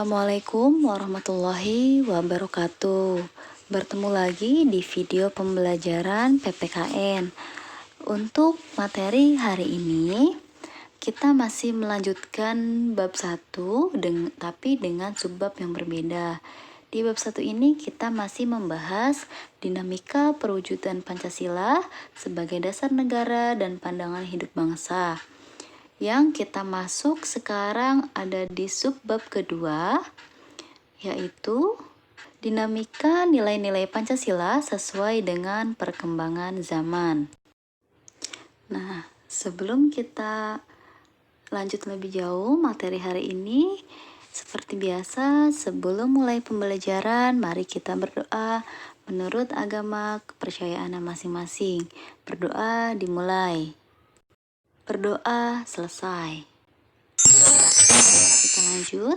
Assalamualaikum warahmatullahi wabarakatuh. Bertemu lagi di video pembelajaran PPKN. Untuk materi hari ini, kita masih melanjutkan bab 1 tapi dengan subbab yang berbeda. Di bab 1 ini kita masih membahas dinamika perwujudan Pancasila sebagai dasar negara dan pandangan hidup bangsa. Yang kita masuk sekarang ada di subbab kedua, yaitu dinamika nilai-nilai Pancasila sesuai dengan perkembangan zaman. Nah, sebelum kita lanjut lebih jauh materi hari ini, seperti biasa, sebelum mulai pembelajaran, mari kita berdoa menurut agama kepercayaan masing-masing. Berdoa dimulai. Berdoa selesai. Kita lanjut.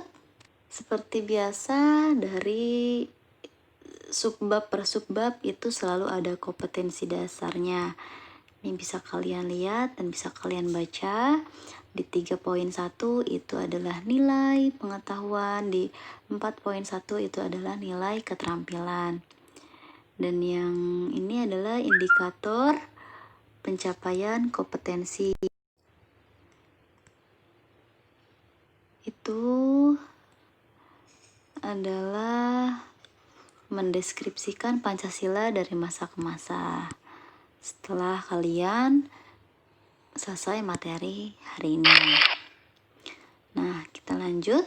Seperti biasa, dari subbab per subbab itu selalu ada kompetensi dasarnya. Ini bisa kalian lihat dan bisa kalian baca. Di 3.1 itu adalah nilai pengetahuan, di 4.1 itu adalah nilai keterampilan. Dan yang ini adalah indikator pencapaian kompetensi. Itu adalah mendeskripsikan Pancasila dari masa ke masa. Setelah kalian selesai materi hari ini. Nah, kita lanjut.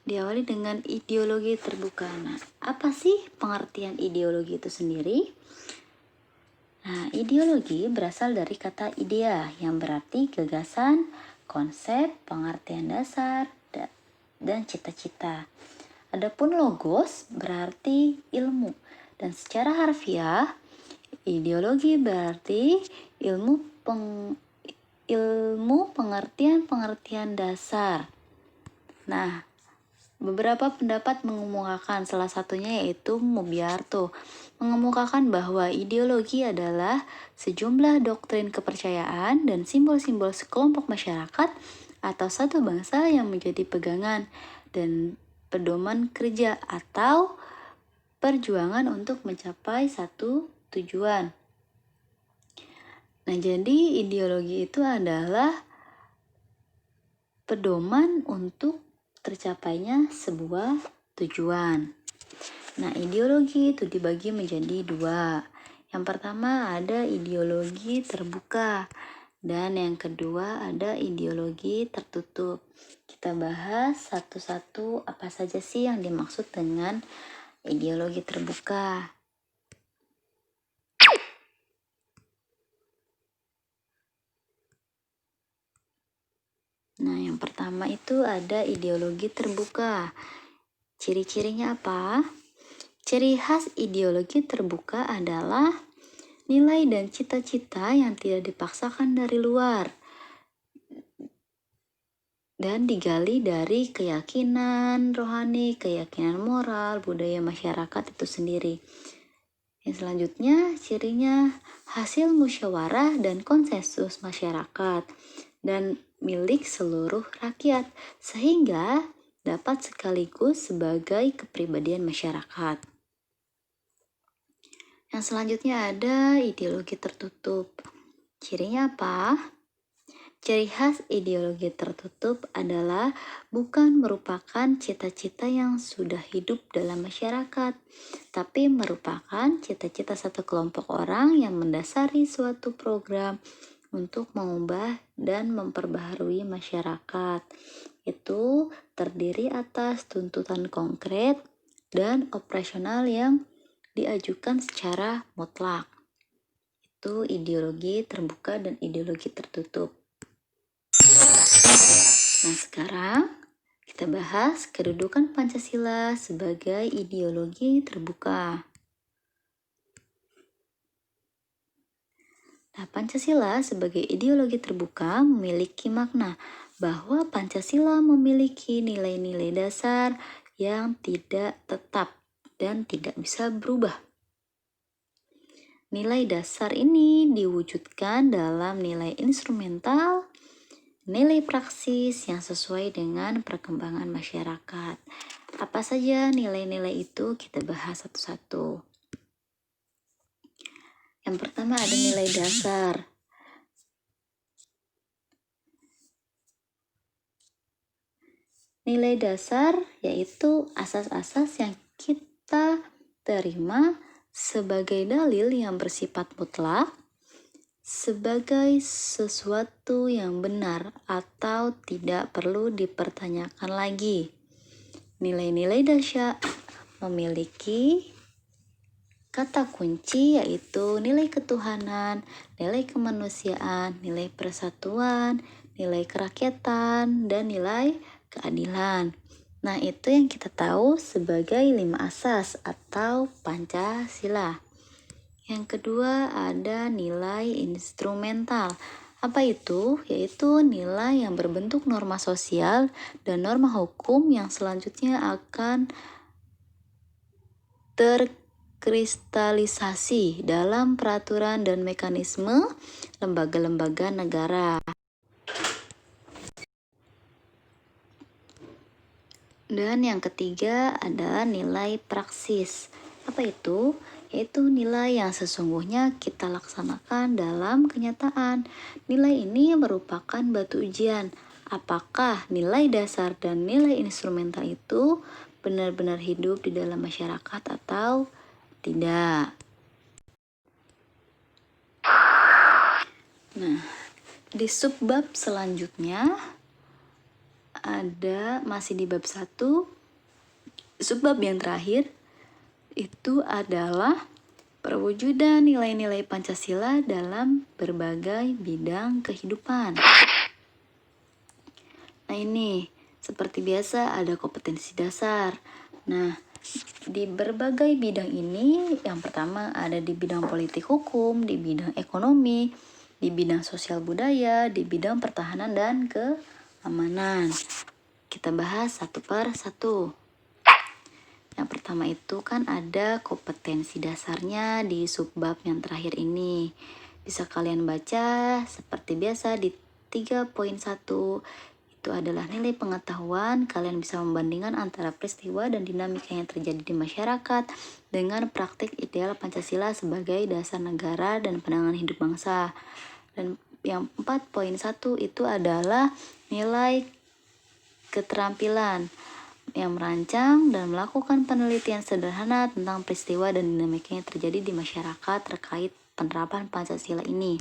Diawali dengan ideologi terbuka. Nah, apa sih pengertian ideologi itu sendiri? Nah, ideologi berasal dari kata idea yang berarti gagasan, konsep, pengertian dasar, dan cita-cita. Adapun logos berarti ilmu, dan secara harfiah ideologi berarti ilmu pengertian dasar. Nah, beberapa pendapat mengemukakan, salah satunya yaitu Mubiarto, mengemukakan bahwa ideologi adalah sejumlah doktrin kepercayaan dan simbol-simbol sekelompok masyarakat atau satu bangsa yang menjadi pegangan dan pedoman kerja atau perjuangan untuk mencapai satu tujuan. Nah, jadi ideologi itu adalah pedoman untuk tercapainya sebuah tujuan. Nah, ideologi itu dibagi menjadi dua. Yang pertama ada ideologi terbuka dan yang kedua ada ideologi tertutup. Kita bahas satu-satu apa saja sih yang dimaksud dengan ideologi terbuka. Nah, yang pertama itu ada ideologi terbuka. Ciri-cirinya apa? Ciri khas ideologi terbuka adalah nilai dan cita-cita yang tidak dipaksakan dari luar dan digali dari keyakinan rohani, keyakinan moral, budaya masyarakat itu sendiri. Yang selanjutnya, cirinya hasil musyawarah dan konsensus masyarakat dan milik seluruh rakyat, sehingga dapat sekaligus sebagai kepribadian masyarakat. Yang selanjutnya ada ideologi tertutup. Cirinya apa? Ciri khas ideologi tertutup adalah bukan merupakan cita-cita yang sudah hidup dalam masyarakat, tapi merupakan cita-cita satu kelompok orang yang mendasari suatu program untuk mengubah dan memperbaharui masyarakat. Itu terdiri atas tuntutan konkret dan operasional yang diajukan secara mutlak. Itu ideologi terbuka dan ideologi tertutup. Nah, sekarang kita bahas kedudukan Pancasila sebagai ideologi terbuka. Nah, Pancasila sebagai ideologi terbuka memiliki makna bahwa Pancasila memiliki nilai-nilai dasar yang tidak tetap dan tidak bisa berubah. Nilai dasar ini diwujudkan dalam nilai instrumental nilai praksis yang sesuai dengan perkembangan masyarakat. Apa saja nilai-nilai itu kita bahas satu-satu. Yang pertama ada nilai dasar. Nilai dasar yaitu asas-asas yang kita terima sebagai dalil yang bersifat mutlak, sebagai sesuatu yang benar atau tidak perlu dipertanyakan lagi. Nilai-nilai dasar memiliki kata kunci yaitu nilai ketuhanan, nilai kemanusiaan, nilai persatuan, nilai kerakyatan, dan nilai keadilan. Nah, itu yang kita tahu sebagai 5 asas atau Pancasila. Yang kedua ada nilai instrumental. Apa itu? Yaitu nilai yang berbentuk norma sosial dan norma hukum yang selanjutnya akan terkristalisasi dalam peraturan dan mekanisme lembaga-lembaga negara. Dan yang ketiga adalah nilai praksis. Apa itu? Yaitu nilai yang sesungguhnya kita laksanakan dalam kenyataan. Nilai ini merupakan batu ujian. Apakah nilai dasar dan nilai instrumental itu benar-benar hidup di dalam masyarakat atau tidak? Nah, di subbab selanjutnya ada masih di bab 1. Subbab yang terakhir itu adalah perwujudan nilai-nilai Pancasila dalam berbagai bidang kehidupan. Nah, ini seperti biasa ada kompetensi dasar. Nah, di berbagai bidang ini yang pertama ada di bidang politik hukum, di bidang ekonomi, di bidang sosial budaya, di bidang pertahanan dan keamanan. Kita bahas satu per satu. Yang pertama itu kan ada kompetensi dasarnya di subbab yang terakhir ini. Bisa kalian baca seperti biasa di 3.1. Itu adalah nilai pengetahuan. Kalian bisa membandingkan antara peristiwa dan dinamika yang terjadi di masyarakat dengan praktik ideal Pancasila sebagai dasar negara dan pandangan hidup bangsa. Dan yang 4.1 itu adalah nilai keterampilan yang merancang dan melakukan penelitian sederhana tentang peristiwa dan dinamika yang terjadi di masyarakat terkait penerapan Pancasila ini.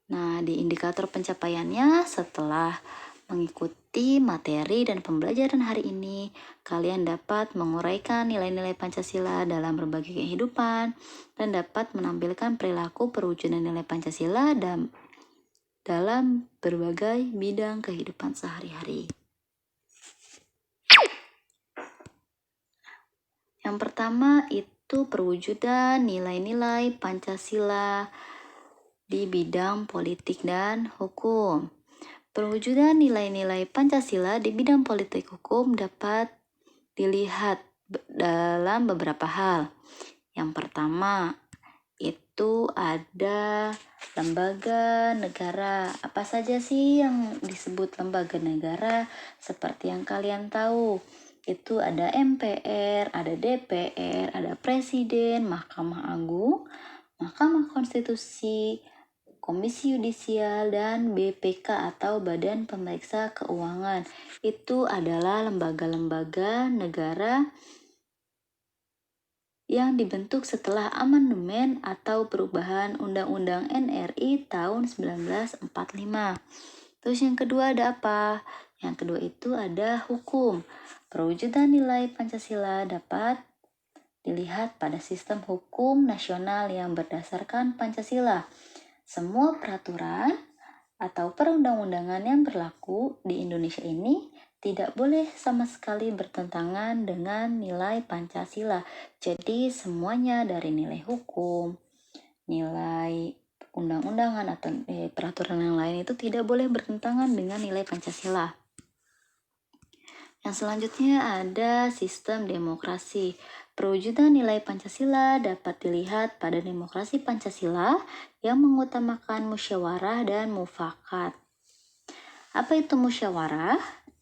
Nah, di indikator pencapaiannya setelah mengikuti materi dan pembelajaran hari ini, kalian dapat menguraikan nilai-nilai Pancasila dalam berbagai kehidupan dan dapat menampilkan perilaku perwujudan nilai Pancasila dalam berbagai bidang kehidupan sehari-hari. Yang pertama itu perwujudan nilai-nilai Pancasila di bidang politik dan hukum. Perwujudan nilai-nilai Pancasila di bidang politik hukum dapat dilihat dalam beberapa hal. Yang pertama itu ada lembaga negara. Apa saja sih yang disebut lembaga negara? Seperti yang kalian tahu, itu ada MPR, ada DPR, ada Presiden, Mahkamah Agung, Mahkamah Konstitusi, Komisi Yudisial, dan BPK atau Badan Pemeriksa Keuangan. Itu adalah lembaga-lembaga negara yang dibentuk setelah amandemen atau perubahan Undang-Undang NRI tahun 1945. Terus yang kedua ada apa? Yang kedua itu ada hukum. Perwujudan nilai Pancasila dapat dilihat pada sistem hukum nasional yang berdasarkan Pancasila. Semua peraturan atau perundang-undangan yang berlaku di Indonesia ini tidak boleh sama sekali bertentangan dengan nilai Pancasila. Jadi semuanya dari nilai hukum, nilai undang-undangan atau peraturan yang lain itu tidak boleh bertentangan dengan nilai Pancasila. Yang selanjutnya ada sistem demokrasi. Perwujudan nilai Pancasila dapat dilihat pada demokrasi Pancasila yang mengutamakan musyawarah dan mufakat. Apa itu musyawarah?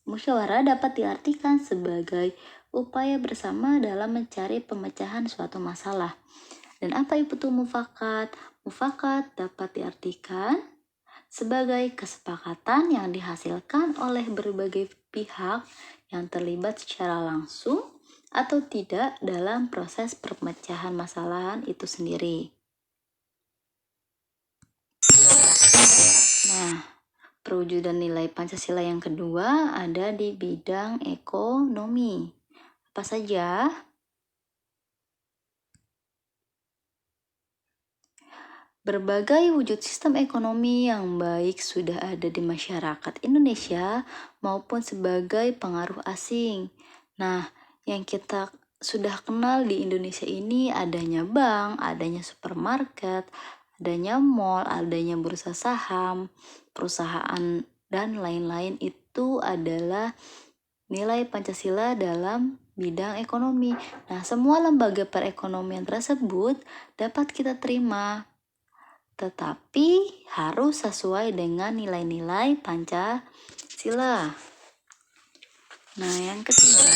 Musyawarah dapat diartikan sebagai upaya bersama dalam mencari pemecahan suatu masalah. Dan apa itu mufakat? Mufakat dapat diartikan sebagai kesepakatan yang dihasilkan oleh berbagai pihak yang terlibat secara langsung atau tidak dalam proses pemecahan masalah itu sendiri. Nah, perwujudan nilai Pancasila yang kedua ada di bidang ekonomi. Apa saja? Berbagai wujud sistem ekonomi yang baik sudah ada di masyarakat Indonesia maupun sebagai pengaruh asing. Nah, yang kita sudah kenal di Indonesia ini adanya bank, adanya supermarket, adanya mall, adanya bursa saham, perusahaan, dan lain-lain itu adalah nilai Pancasila dalam bidang ekonomi. Nah, semua lembaga perekonomian tersebut dapat kita terima, tetapi harus sesuai dengan nilai-nilai Pancasila. Nah, yang ketiga,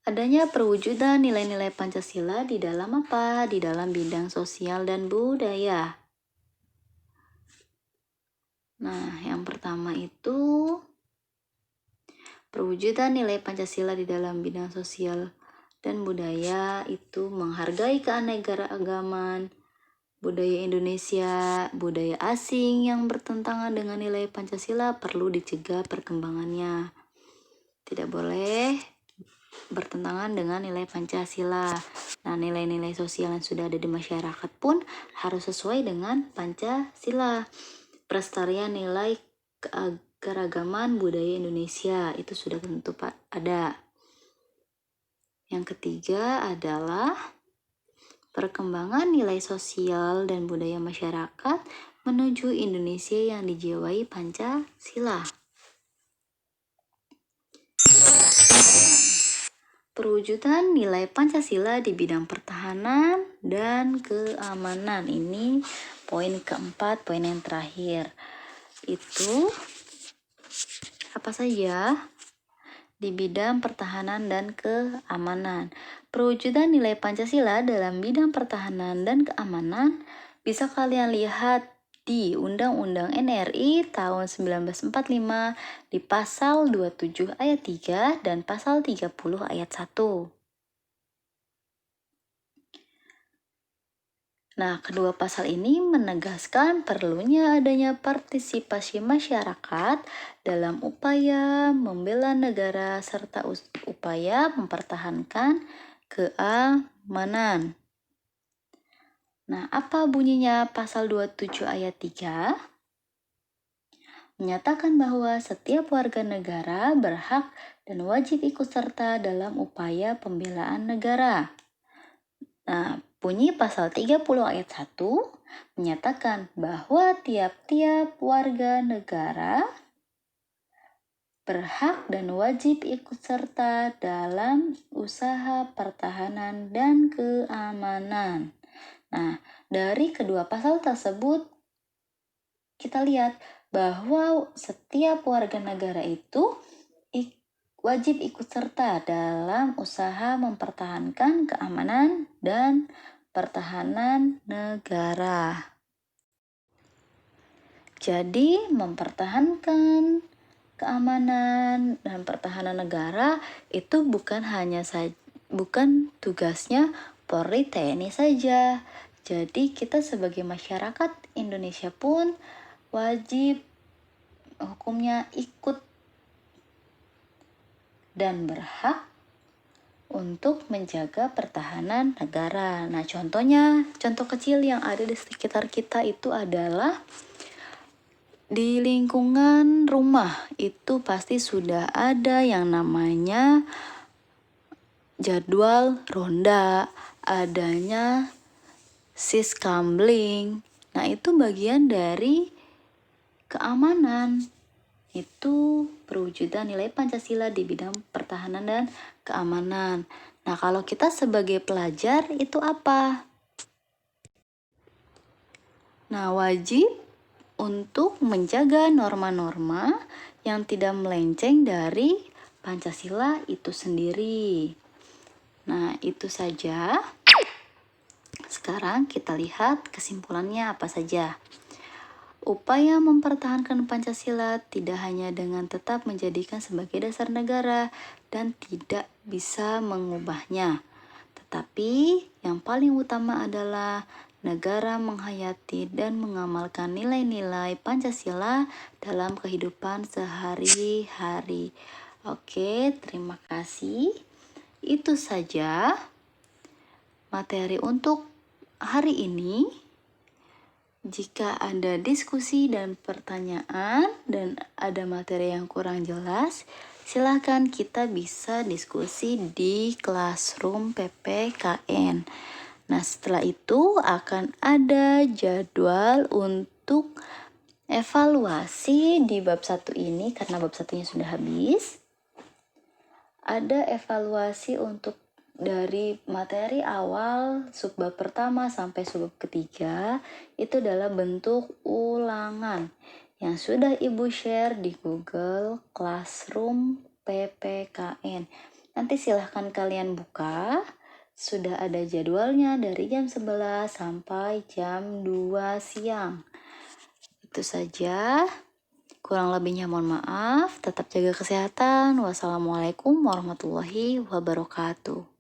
adanya perwujudan nilai-nilai Pancasila di dalam apa? Di dalam bidang sosial dan budaya. Nah, yang pertama itu perwujudan nilai Pancasila di dalam bidang sosial dan budaya itu menghargai keanekaragaman budaya Indonesia. Budaya asing yang bertentangan dengan nilai Pancasila perlu dicegah perkembangannya. Tidak boleh bertentangan dengan nilai Pancasila. Nah, nilai-nilai sosial yang sudah ada di masyarakat pun harus sesuai dengan Pancasila. Pelestarian nilai keanekaragaman budaya Indonesia itu sudah tentu ada. Yang ketiga adalah perkembangan nilai sosial dan budaya masyarakat menuju Indonesia yang dijiwai Pancasila. Perwujudan nilai Pancasila di bidang pertahanan dan keamanan. Ini poin keempat, poin yang terakhir. Itu apa saja? Di bidang pertahanan dan keamanan. Perwujudan nilai Pancasila dalam bidang pertahanan dan keamanan bisa kalian lihat di Undang-Undang NRI tahun 1945 di pasal 27 ayat 3 dan pasal 30 ayat 1. Nah, kedua pasal ini menegaskan perlunya adanya partisipasi masyarakat dalam upaya membela negara serta upaya mempertahankan keamanan. Nah, apa bunyinya pasal 27 ayat 3? Menyatakan bahwa setiap warga negara berhak dan wajib ikut serta dalam upaya pembelaan negara. Nah, bunyi pasal 30 ayat 1 menyatakan bahwa tiap-tiap warga negara berhak dan wajib ikut serta dalam usaha pertahanan dan keamanan. Nah, dari kedua pasal tersebut kita lihat bahwa setiap warga negara itu wajib ikut serta dalam usaha mempertahankan keamanan dan pertahanan negara. Jadi, mempertahankan keamanan dan pertahanan negara itu bukan tugasnya Polri TNI saja. Jadi, kita sebagai masyarakat Indonesia pun wajib hukumnya ikut dan berhak untuk menjaga pertahanan negara. Nah, contoh kecil yang ada di sekitar kita itu adalah di lingkungan rumah itu pasti sudah ada yang namanya jadwal ronda, adanya siskamling. Nah, itu bagian dari keamanan. Itu perwujudan nilai Pancasila di bidang pertahanan dan keamanan. Nah, kalau kita sebagai pelajar itu apa? Nah, wajib untuk menjaga norma-norma yang tidak melenceng dari Pancasila itu sendiri. Nah, itu saja. Sekarang kita lihat kesimpulannya apa saja. Upaya mempertahankan Pancasila tidak hanya dengan tetap menjadikan sebagai dasar negara dan tidak bisa mengubahnya, tetapi yang paling utama adalah negara menghayati dan mengamalkan nilai-nilai Pancasila dalam kehidupan sehari-hari. Oke, terima kasih. Itu saja materi untuk hari ini. Jika ada diskusi dan pertanyaan dan ada materi yang kurang jelas, silahkan kita bisa diskusi di Classroom PPKN. Nah, setelah itu akan ada jadwal untuk evaluasi di bab 1 ini karena bab 1-nya sudah habis. Ada evaluasi untuk dari materi awal subbab pertama sampai subbab ketiga itu dalam bentuk ulangan yang sudah Ibu share di Google Classroom PPKN. Nanti silahkan kalian buka, sudah ada jadwalnya dari jam 11 sampai jam 2 siang. Itu saja. Kurang lebihnya mohon maaf. Tetap jaga kesehatan. Wassalamualaikum warahmatullahi wabarakatuh.